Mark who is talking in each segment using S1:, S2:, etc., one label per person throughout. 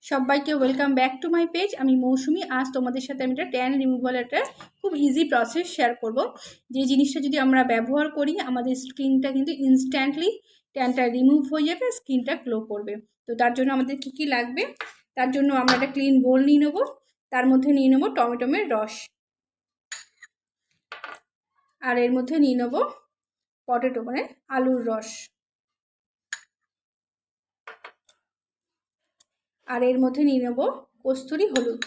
S1: সবাইকে welcome back to my page. আমি মৌসুমি। আজ তোমাদের সাথে আমি একটা ট্যান রিমুভাল একটা খুব ইজি প্রসেস শেয়ার করব। যে জিনিসটা যদি আমরা ব্যবহার করি আমাদের স্কিনটা কিন্তু ইনস্ট্যান্টলি ট্যানটা রিমুভ হয়ে যাবে, স্কিনটা গ্লো করবে। তো তার জন্য আমাদের কি কি লাগবে? তার জন্য আমরা একটা ক্লিন বোল নিয়ে নেবো। তার মধ্যে নিয়ে নেবো টমেটোমের রস, আর এর মধ্যে নিয়ে নেবো পটেটো মানে আলুর রস, আর এর মধ্যে নিয়ে নেবো কস্তুরি হলুদ,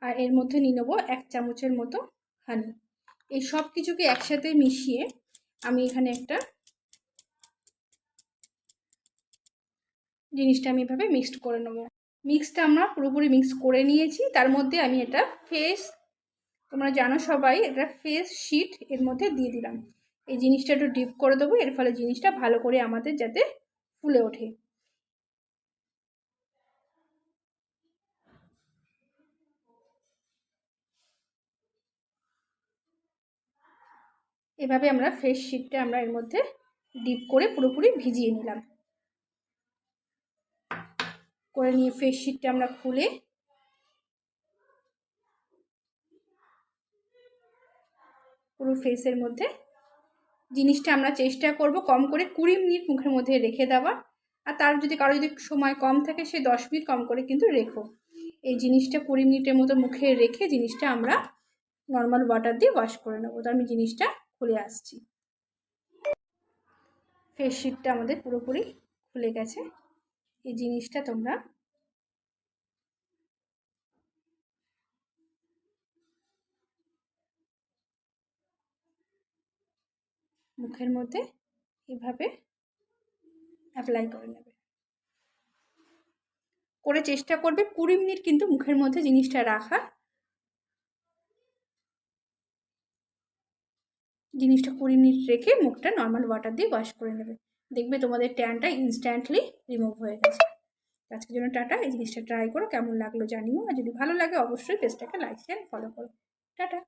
S1: আর এর মধ্যে নিয়ে নেবো 1 চামচের মতো হানি। এই সব কিছুকে একসাথে মিশিয়ে আমি এখানে একটা জিনিসটা আমি এভাবে মিক্সড করে নেবো। মিক্সটা আমরা পুরোপুরি মিক্স করে নিয়েছি। তার মধ্যে আমি এটা ফেস, তোমরা জানো সবাই, এটা ফেস শিট এর মধ্যে দিয়ে দিলাম। এই জিনিসটা একটু ডিপ করে দেবো, এর ফলে জিনিসটা ভালো করে আমাদের যাতে ফুলে ওঠে। এভাবে আমরা ফেস শিটটা আমরা এর মধ্যে ডিপ করে পুরোপুরি ভিজিয়ে নিলাম। করে নিয়ে ফেস শিটটা আমরা খুলে পুরো ফেসের মধ্যে জিনিসটা আমরা চেষ্টা করব কম করে 20 মিনিট মুখের মধ্যে রেখে দেওয়া। আর তার যদি কারো যদি সময় কম থাকে সে 10 মিনিট কম করে কিন্তু রেখো। এই জিনিসটা 20 মিনিটের মতো মুখে রেখে জিনিসটা আমরা নর্মাল ওয়াটার দিয়ে ওয়াশ করে নেবো। তো আমি জিনিসটা খুলে আসছি। ফেস শিটটা আমাদের পুরোপুরি খুলে গেছে। এই জিনিসটা তোমরা মুখের মধ্যে এভাবে অ্যাপ্লাই করে নেবে। করে চেষ্টা করবে 20 মিনিট কিন্তু মুখের মধ্যে জিনিসটা রাখা। জিনিসটা 20 মিনিট রেখে মুখটা নর্মাল ওয়াটার দিয়ে ওয়াশ করে নেবে। দেখবে তোমাদের ট্যানটা ইনস্ট্যান্টলি রিমুভ হয়ে গেছে। আজকের জন্য টাটা। এই জিনিসটা ট্রাই করো, কেমন লাগলো জানিও। আর যদি ভালো লাগে অবশ্যই পেজটাকে লাইক শেয়ার ফলো করো। টাটা।